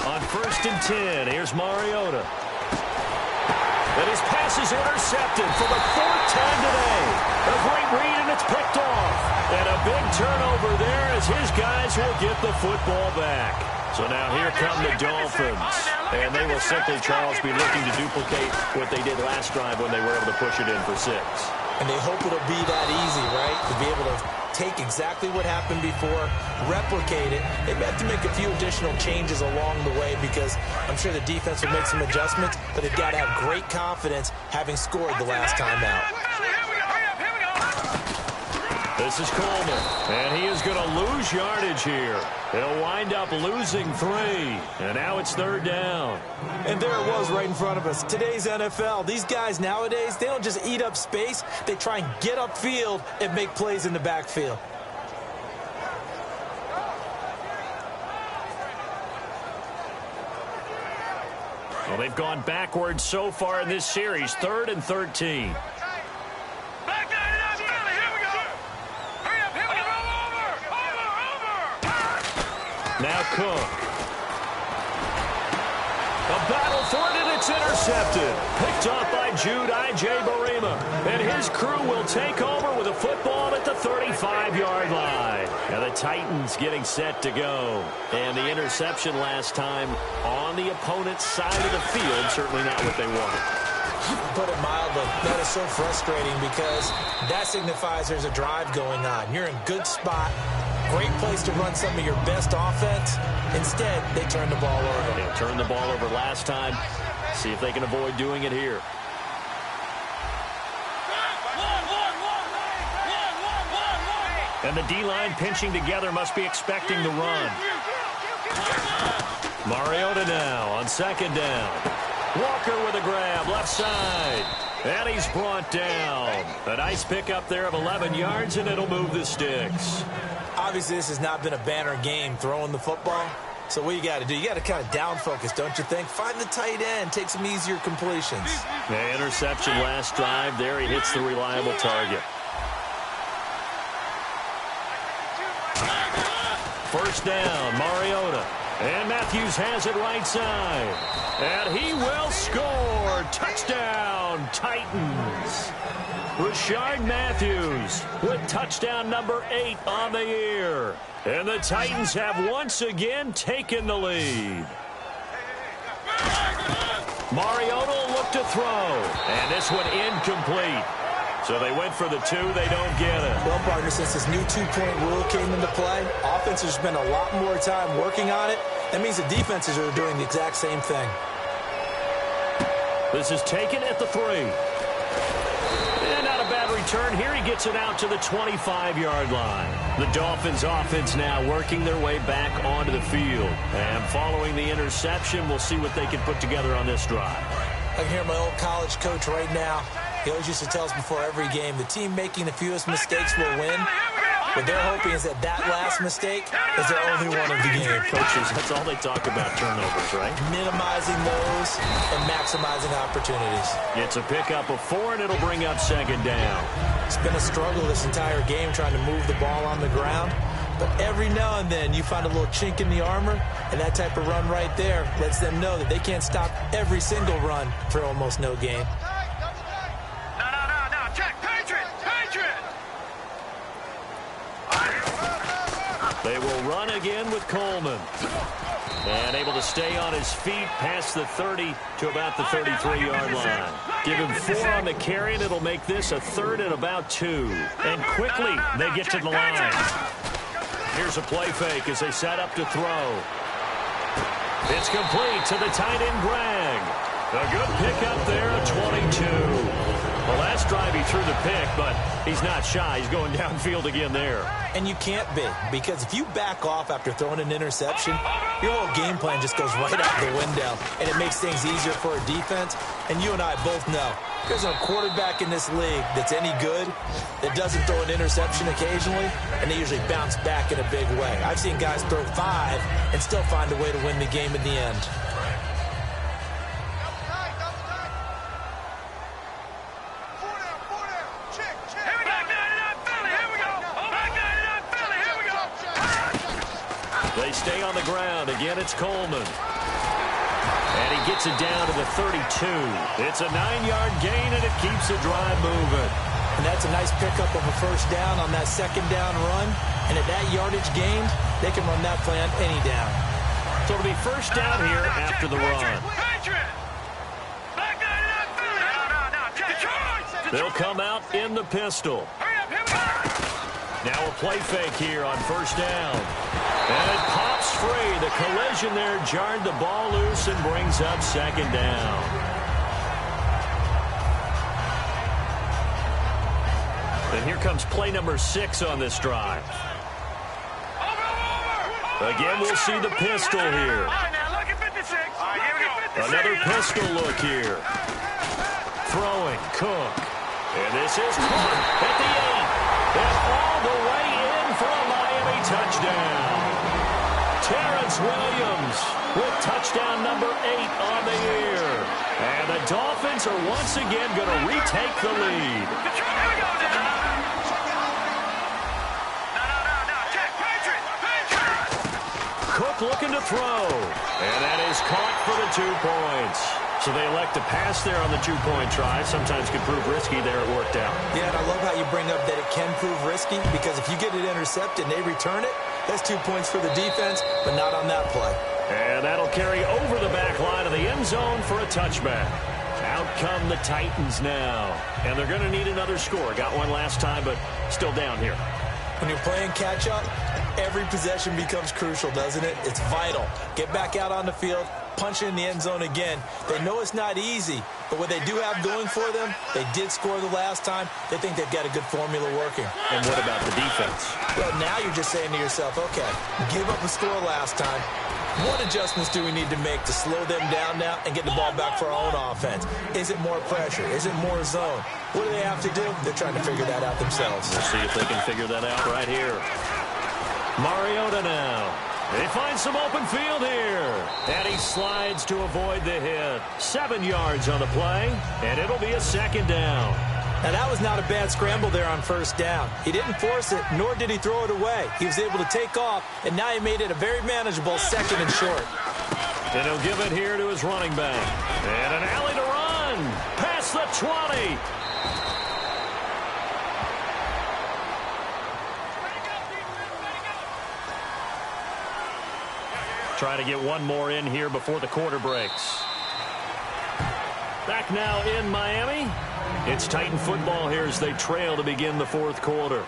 On 1st and 10, here's Mariota. And his pass is intercepted for the 4th time today. A great read, and it's picked off. And a big turnover there as his guys will get the football back. So now here come the Dolphins. And they will simply, Charles, be looking to duplicate what they did last drive when they were able to push it in for 6. And they hope it'll be that easy, right? To be able to take exactly what happened before, replicate it. They may have to make a few additional changes along the way because I'm sure the defense will make some adjustments, but they've got to have great confidence having scored the last time out. This is Coleman, and he is going to lose yardage here. He'll wind up losing 3, and now it's 3rd down. And there it was right in front of us. Today's NFL, these guys nowadays, they don't just eat up space. They try and get upfield and make plays in the backfield. Well, they've gone backwards so far in this series, 3rd and 13. Now Cook. A battle for it, and it's intercepted. Picked off by Jude I.J. Barima. And his crew will take over with a football at the 35-yard line. Now the Titans getting set to go. And the interception last time on the opponent's side of the field, certainly not what they wanted. Put it mildly, that is so frustrating because that signifies there's a drive going on. You're in good spot. Great place to run some of your best offense. Instead, they turn the ball over. They turned the ball over last time. See if they can avoid doing it here. And the D-line pinching together must be expecting the run. Mariota now on 2nd down. Walker with a grab, left side. And he's brought down. A nice pickup there of 11 yards, and it'll move the sticks. Obviously, this has not been a banner game throwing the football. So what you got to do, you got to kind of down focus, don't you think? Find the tight end, take some easier completions. The interception last drive there. He hits the reliable target. 1st down, Mariota. And Matthews has it right side. And he will score. Touchdown, Titans. Rashard Matthews with touchdown number 8 on the year. And the Titans have once again taken the lead. Mariota will look to throw. And this one incomplete. So they went for the 2. They don't get it. Well, partner, since this new two-point rule came into play, offenses spend a lot more time working on it. That means the defenses are doing the exact same thing. This is taken at the 3. And not a bad return here. He gets it out to the 25-yard line. The Dolphins offense now working their way back onto the field. And following the interception, we'll see what they can put together on this drive. I can hear my old college coach right now. He always used to tell us before every game, the team making the fewest mistakes will win. What they're hoping is that last mistake is their only one of the game. Coaches, that's all they talk about, turnovers, right? Minimizing those and maximizing opportunities. It's a pickup of 4, and it'll bring up second down. It's been a struggle this entire game trying to move the ball on the ground. But every now and then you find a little chink in the armor, and that type of run right there lets them know that they can't stop every single run for almost no gain. They will run again with Coleman. And able to stay on his feet past the 30 to about the 33-yard line. Give him 4 on the carry, and it'll make this a 3rd and about 2. And quickly, they get to the line. Here's a play fake as they set up to throw. It's complete to the tight end, Bragg. A good pickup there at 22. The last drive he threw the pick, but he's not shy. He's going downfield again there. And you can't be, because if you back off after throwing an interception, your whole game plan just goes right out the window, and it makes things easier for a defense. And you and I both know there's no quarterback in this league that's any good that doesn't throw an interception occasionally, and they usually bounce back in a big way. I've seen guys throw 5 and still find a way to win the game in the end. They stay on the ground. Again, it's Coleman. And he gets it down to the 32. It's a 9-yard gain, and it keeps the drive moving. And that's a nice pickup of a first down on that second down run. And at that yardage gained, they can run that play on any down. So it'll be first down here after the run. They'll come out in the pistol. Now a play fake here on first down. And it pops free. The collision there jarred the ball loose and brings up second down. And here comes play number 6 on this drive. Again, we'll see the pistol here. Another pistol look here. Throwing, Cook. And this is caught at the 8. And all the way in for a Miami touchdown. Terrence Williams with touchdown number 8 on the year. And the Dolphins are once again going to retake the lead. Cook looking to throw. And that is caught for the 2 points. So they elect to pass there on the 2-point try. Sometimes could prove risky there. It worked out. Yeah, and I love how you bring up that it can prove risky, because if you get it intercepted and they return it, that's 2 points for the defense, but not on that play. And that'll carry over the back line of the end zone for a touchback. Out come the Titans now. And they're going to need another score. Got one last time, but still down here. When you're playing catch-up, every possession becomes crucial, doesn't it? It's vital. Get back out on the field, punch it in the end zone again. They know it's not easy, but what they do have going for them, they did score the last time. They think they've got a good formula working. And what about the defense? Well, now you're just saying to yourself, okay, give up a score last time. What adjustments do we need to make to slow them down now and get the ball back for our own offense? Is it more pressure? Is it more zone? What do they have to do? They're trying to figure that out themselves. We'll see if they can figure that out right here. Mariota now. They find some open field here. And he slides to avoid the hit. 7 yards on the play, and it'll be a second down. Now, that was not a bad scramble there on first down. He didn't force it, nor did he throw it away. He was able to take off, and now he made it a very manageable second and short. And he'll give it here to his running back. And an alley to run. Past the 20. Trying to get one more in here before the quarter breaks. Back now in Miami. It's Titan football here as they trail to begin the fourth quarter.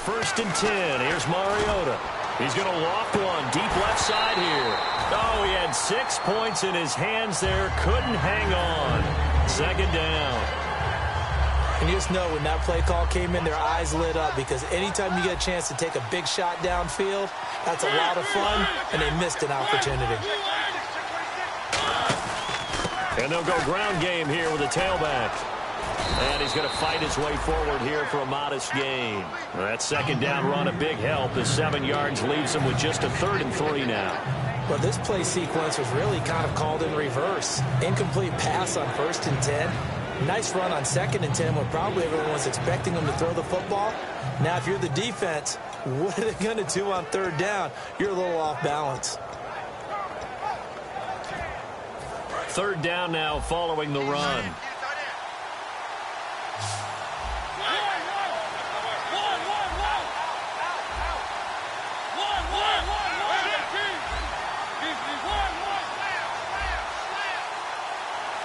First and 10. Here's Mariota. He's going to loft one deep left side here. Oh, he had 6 points in his hands there. Couldn't hang on. Second down. And you just know when that play call came in, their eyes lit up because anytime you get a chance to take a big shot downfield, that's a lot of fun, and they missed an opportunity. And they'll go ground game here with a tailback. And he's going to fight his way forward here for a modest gain. That second down run a big help as 7 yards leaves him with just a 3rd and 3 now. Well, this play sequence was really kind of called in reverse. Incomplete pass on 1st and 10. Nice run on 2nd and 10 when probably everyone was expecting him to throw the football. Now, if you're the defense, what are they going to do on 3rd down? You're a little off balance. 3rd down now following the run.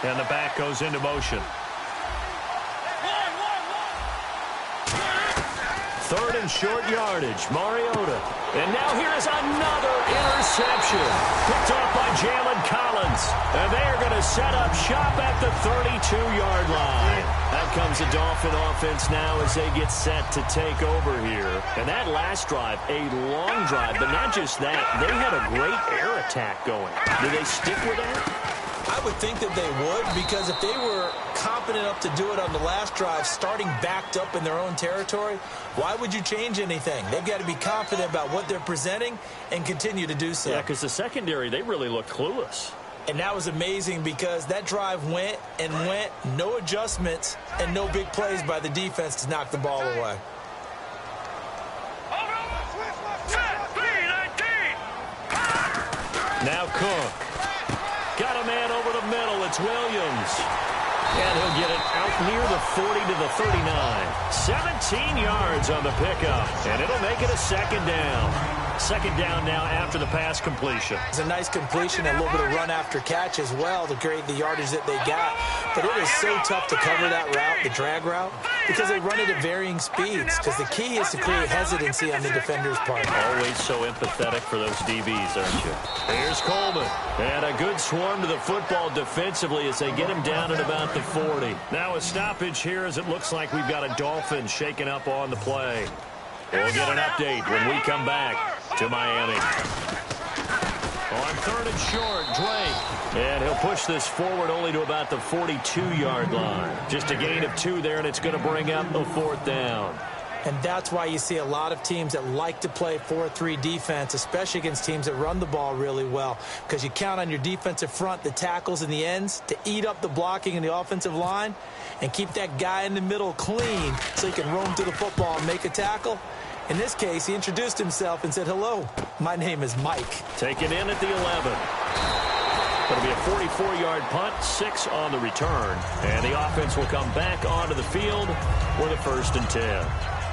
And the back goes into motion. 3rd and short yardage. Mariota. And now here is another interception. Picked off by Jalen Collins. And they are going to set up shop at the 32-yard line. Out comes the Dolphin offense now as they get set to take over here. And that last drive, a long drive, but not just that. They had a great air attack going. Do they stick with that? I would think that they would, because if they were competent enough to do it on the last drive, starting backed up in their own territory, why would you change anything? They've got to be confident about what they're presenting and continue to do so. Yeah, because the secondary, they really looked clueless. And that was amazing because that drive went and went, no adjustments, and no big plays by the defense to knock the ball away. Now Cook. Got a man over the middle. It's Williams. And he'll get it out near the 40 to the 39. 17 yards on the pickup. And it'll make it a 2nd down. 2nd down now after the pass completion. It's a nice completion, a little bit of run after catch as well to create the yardage that they got. But it is so tough to cover that route, the drag route, because they run it at varying speeds. Because the key is to create hesitancy on the defender's part. Always so empathetic for those DBs, aren't you? Here's Coleman. And a good swarm to the football defensively as they get him down at about the 40. Now a stoppage here as it looks like we've got a Dolphin shaking up on the play. We'll get an update when we come back to Miami. On 3rd and short, Drake. And he'll push this forward only to about the 42-yard line. Just a gain of 2 there, and it's going to bring up a 4th down. And that's why you see a lot of teams that like to play 4-3 defense, especially against teams that run the ball really well, because you count on your defensive front, the tackles and the ends, to eat up the blocking in the offensive line and keep that guy in the middle clean so he can roam through the football and make a tackle. In this case, he introduced himself and said, "Hello, my name is Mike." Taken in at the 11. It'll be a 44-yard punt, 6 on the return. And the offense will come back onto the field with a 1st and 10.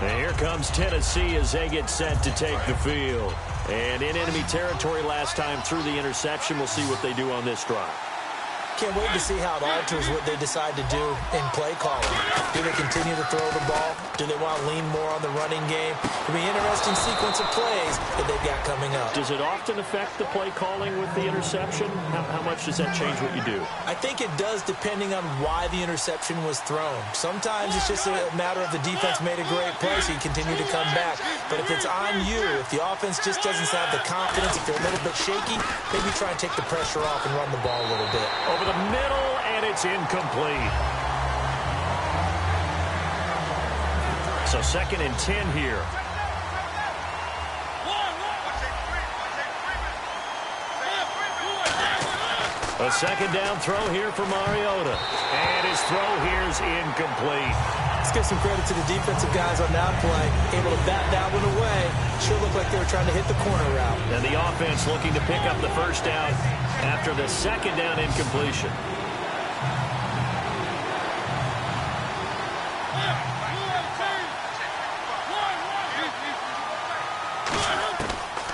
And here comes Tennessee as they get set to take the field. And in enemy territory last time through the interception. We'll see what they do on this drive. Can't wait to see how it alters what they decide to do in play calling. Do they continue to throw the ball? Do they want to lean more on the running game? It'll be an interesting sequence of plays that they've got coming up. Does it often affect the play calling with the interception? How much does that change what you do? I think it does, depending on why the interception was thrown. Sometimes it's just a matter of the defense made a great play, so you continue to come back. But if it's on you, if the offense just doesn't have the confidence, if they're a little bit shaky, maybe try and take the pressure off and run the ball a little bit. Over the middle, and it's incomplete. So 2nd and 10 here. A second down throw here for Mariota. And his throw here is incomplete. Let's give some credit to the defensive guys on that play. Able to bat that one away. Sure looked like they were trying to hit the corner route. And the offense looking to pick up the first down after the second down incompletion.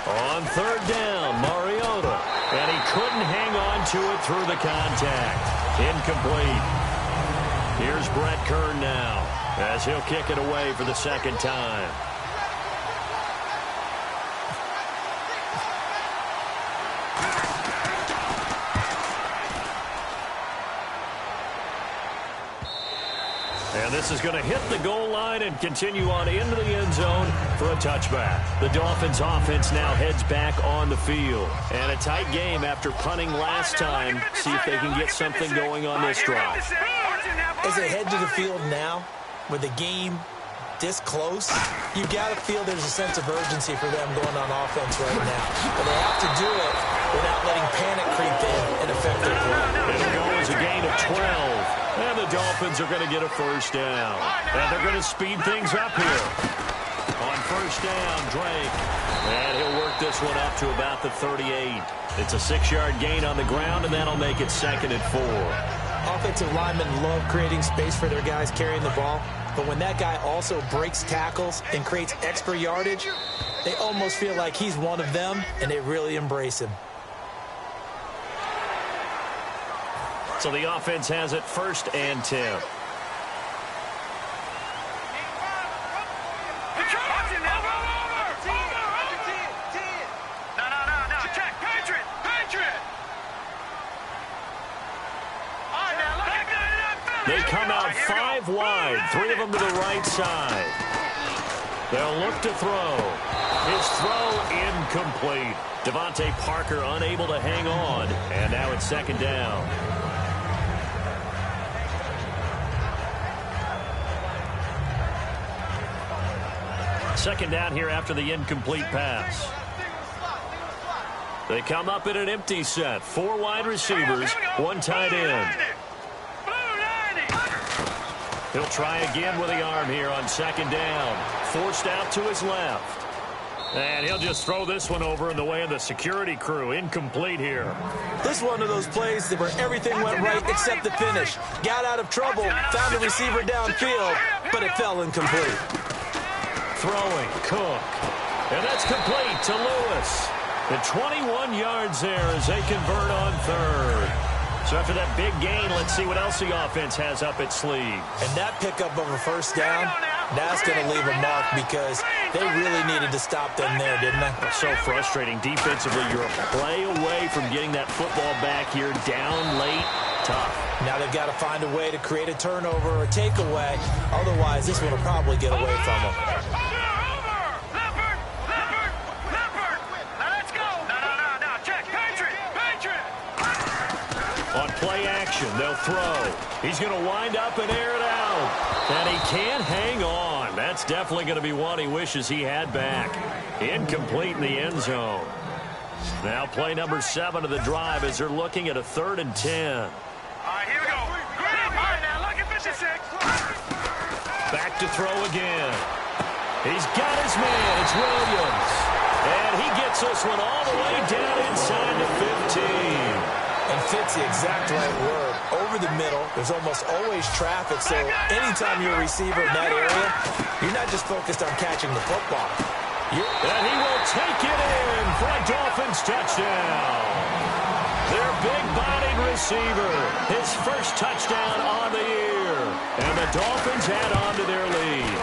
On third down, Mariota. And he couldn't hang on to it through the contact. Incomplete. Here's Brett Kern now as he'll kick it away for the second time. And this is going to hit the goal line and continue on into the end zone for a touchback. The Dolphins offense now heads back on the field. And a tight game after punting last time. See if they can get something going on this drive. As they head to the field now, with the game this close, you got to feel there's a sense of urgency for them going on offense right now. But they have to do it without letting panic creep in and affect their play. It'll go as a gain of 12. And the Dolphins are going to get a first down. And they're going to speed things up here. On first down, Drake. And he'll work this one up to about the 38. It's a 6-yard gain on the ground, and that'll make it 2nd and 4. Offensive linemen love creating space for their guys carrying the ball. But when that guy also breaks tackles and creates extra yardage, they almost feel like he's one of them, and they really embrace him. So the offense has it 1st and 10. They come out 5 wide, 3 of them to the right side. They'll look to throw. His throw incomplete. Devontae Parker unable to hang on, and now it's 2nd down. Second down here after the incomplete pass. They come up in an empty set. 4 wide receivers, 1 tight end. He'll try again with the arm here on 2nd down. Forced out to his left. And he'll just throw this one over in the way of the security crew. Incomplete here. This is one of those plays where everything went right except the finish. Got out of trouble, found a receiver downfield, but it fell incomplete. Throwing, Cook. And that's complete to Lewis. And 21 yards there as they convert on 3rd. So after that big gain, let's see what else the offense has up its sleeve. And that pickup of a first down, that's going to leave a mark because they really needed to stop them there, didn't they? So frustrating. Defensively, you're a play away from getting that football back here down late. Tough. Now they've got to find a way to create a turnover or a takeaway. Otherwise, this one will probably get away from them. On play action, they'll throw. He's going to wind up and air it out. And he can't hang on. That's definitely going to be one he wishes he had back. Incomplete in the end zone. Now play number 7 of the drive as they're looking at a 3rd and 10. All right, here we go. All right, now look at 56. Back to throw again. He's got his man. It's Williams. And he gets this one all the way down inside the 15. And fits the exact right word. Over the middle, there's almost always traffic, so anytime you're a receiver in that area, you're not just focused on catching the football. And he will take it in for a Dolphins touchdown. Their big-bodied receiver, his first touchdown on the year. And the Dolphins add on to their lead.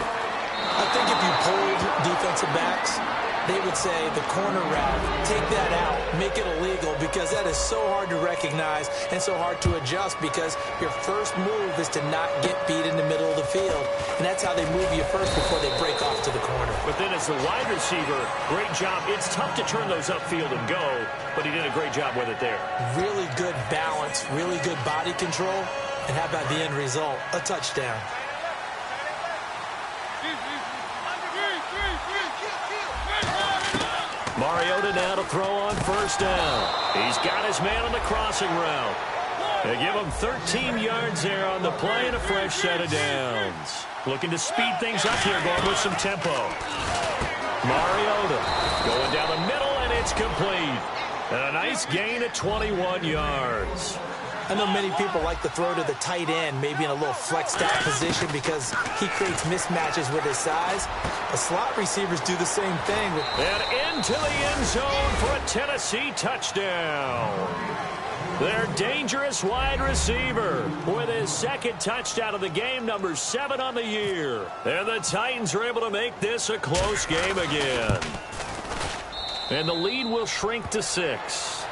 I think if you pulled defensive backs, they would say the corner route, take that out, make it illegal, because that is so hard to recognize and so hard to adjust because your first move is to not get beat in the middle of the field. And that's how they move you first before they break off to the corner. But then as the wide receiver, great job. It's tough to turn those upfield and go, but he did a great job with it there. Really good balance, really good body control. And how about the end result? A touchdown. Mariota now to throw on first down. He's got his man on the crossing route. They give him 13 yards there on the play and a fresh set of downs. Looking to speed things up here, going with some tempo. Mariota going down the middle, and it's complete. And a nice gain of 21 yards. I know many people like to throw to the tight end, maybe in a little flexed out position because he creates mismatches with his size. The slot receivers do the same thing. And into the end zone for a Tennessee touchdown. Their dangerous wide receiver with his second touchdown of the game, number 7 on the year. And the Titans are able to make this a close game again. And the lead will shrink to 6.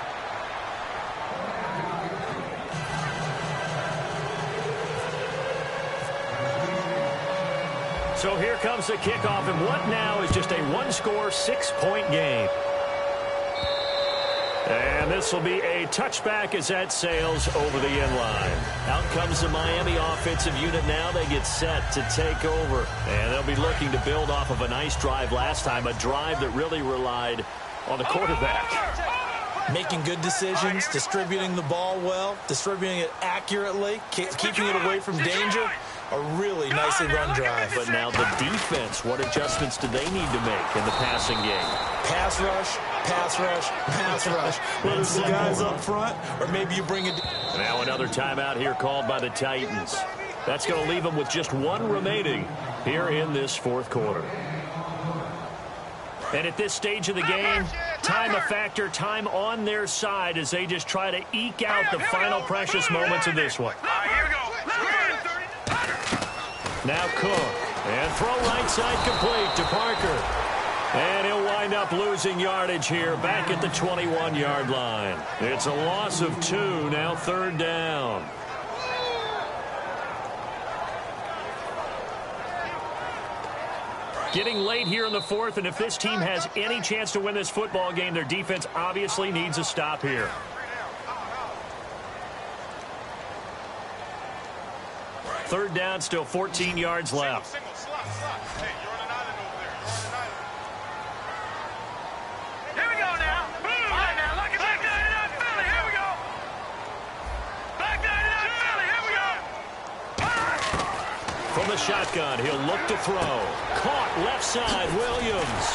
So here comes the kickoff, and what now is just a one-score, 6-point game. And this will be a touchback as that sails over the end line. Out comes the Miami offensive unit now. They get set to take over. And they'll be looking to build off of a nice drive last time, a drive that really relied on the quarterback. Making good decisions, distributing the ball well, distributing it accurately, keeping it away from danger. A really nicely run drive. But now the defense, what adjustments do they need to make in the passing game? Pass rush, pass rush, pass rush. Whether it's the guys up front or maybe you bring it. Now another timeout here called by the Titans. That's going to leave them with just one remaining here in this fourth quarter. And at this stage of the game, time a factor, time on their side as they just try to eke out the final precious moments of this one. Now Cook, and throw right side complete to Parker. And he'll wind up losing yardage here back at the 21-yard line. It's a loss of 2, now third down. Getting late here in the fourth, and if this team has any chance to win this football game, their defense obviously needs a stop here. Third down, still 14 yards left. Hey, you're on an island over there. Here we go now. All right, now, look at back 99 Philly. Here we go. Back 99 Philly. Here we go. From the shotgun, he'll look to throw. Caught left side, Williams.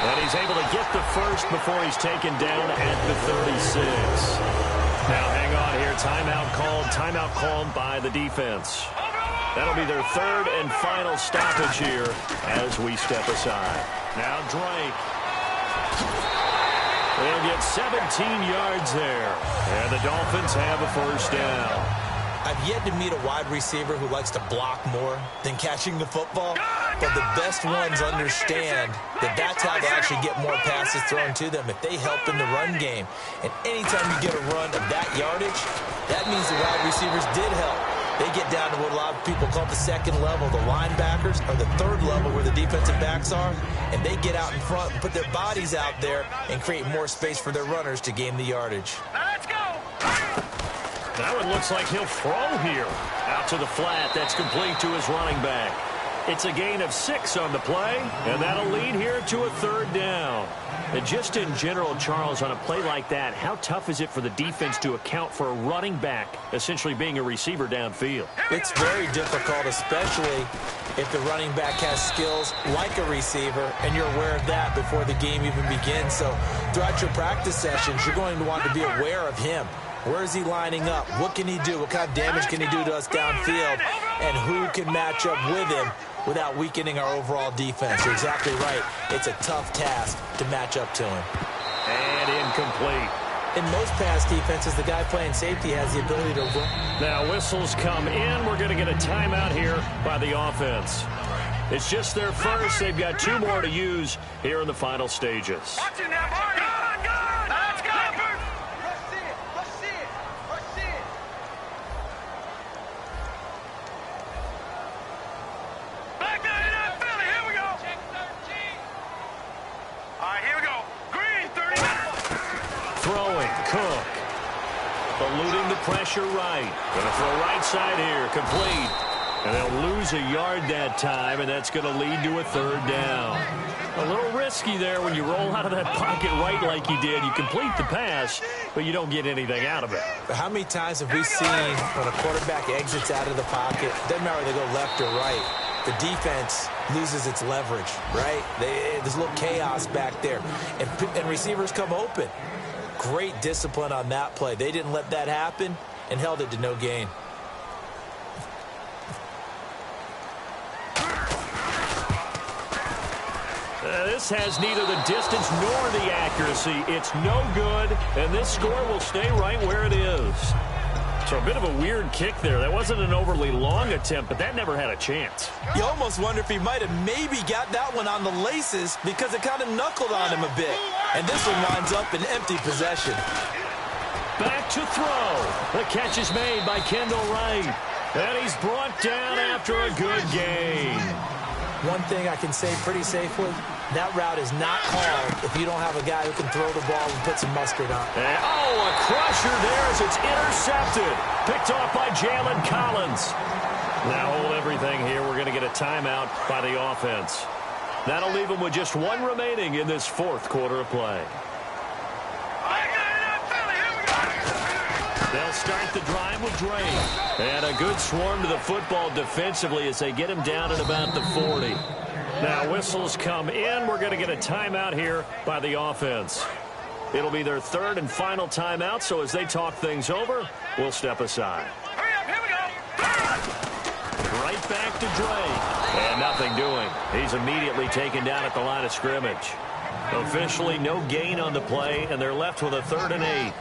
And he's able to get the first before he's taken down at the 36. Now hang on here. Timeout called by the defense. That'll be their third and final stoppage here as we step aside. Now Drake. They'll get 17 yards there. And the Dolphins have a first down. I've yet to meet a wide receiver who likes to block more than catching the football. But the best ones understand that that's how they actually get more passes thrown to them if they help in the run game. And anytime you get a run of that yardage, that means the wide receivers did help. They get down to what a lot of people call the second level, the linebackers, or the third level where the defensive backs are, and they get out in front and put their bodies out there and create more space for their runners to gain the yardage. Now let's go. That one looks like he'll throw here. Out to the flat. That's complete to his running back. It's a gain of 6 on the play, and that'll lead here to a third down. And just in general, Charles, on a play like that, how tough is it for the defense to account for a running back essentially being a receiver downfield? It's very difficult, especially if the running back has skills like a receiver, and you're aware of that before the game even begins. So throughout your practice sessions, you're going to want to be aware of him. Where is he lining up? What can he do? What kind of damage can he do to us downfield? And who can match up with him without weakening our overall defense? You're exactly right. It's a tough task to match up to him. And incomplete. In most pass defenses, the guy playing safety has the ability to run. Now whistles come in. We're going to get a timeout here by the offense. It's just their first. They've got 2 more to use here in the final stages. Watch it now, Barney. Good. Let's go. Back 99 Philly. Here we go. Check 13. All right, here we go. Green 30. Throwing, Cook. Eluding the pressure right. Going to throw right side here, complete. And they'll lose a yard that time, and that's going to lead to a third down. A little risky there when you roll out of that pocket right like you did. You complete the pass, but you don't get anything out of it. But how many times have we seen when a quarterback exits out of the pocket, doesn't matter whether they go left or right, the defense loses its leverage, right? There's a little chaos back there, and receivers come open. Great discipline on that play. They didn't let that happen and held it to no gain. This has neither the distance nor the accuracy. It's no good, and this score will stay right where it is. So a bit of a weird kick there. That wasn't an overly long attempt, but that never had a chance. You almost wonder if he might have maybe got that one on the laces because it kind of knuckled on him a bit. And this one winds up in empty possession. Back to throw. The catch is made by Kendall Wright. And he's brought down after a good gain. One thing I can say pretty safely, that route is not called if you don't have a guy who can throw the ball and put some mustard on. And, a crusher there as it's intercepted. Picked off by Jalen Collins. Now hold everything here. We're going to get a timeout by the offense. That'll leave them with just one remaining in this fourth quarter of play. They'll start the drive with Drake. And a good swarm to the football defensively as they get him down at about the 40. Now whistles come in. We're going to get a timeout here by the offense. It'll be their third and final timeout, so as they talk things over, we'll step aside. Hurry up, here we go. Right back to Drake. And nothing doing. He's immediately taken down at the line of scrimmage. Officially no gain on the play, and they're left with a 3rd and 8.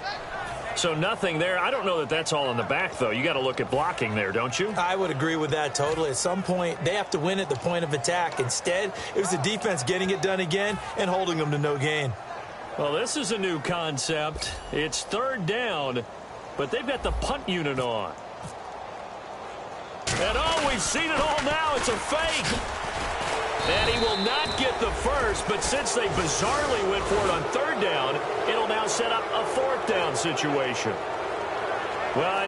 So nothing there. I don't know that that's all in the back, though. You got to look at blocking there, don't you? I would agree with that totally. At some point, they have to win at the point of attack. Instead, it was the defense getting it done again and holding them to no gain. Well, this is a new concept. It's 3rd down, but they've got the punt unit on. And, we've seen it all now. It's a fake. And he will not get the first, but since they bizarrely went for it on 3rd down, it'll now set up a 4th down situation. Well,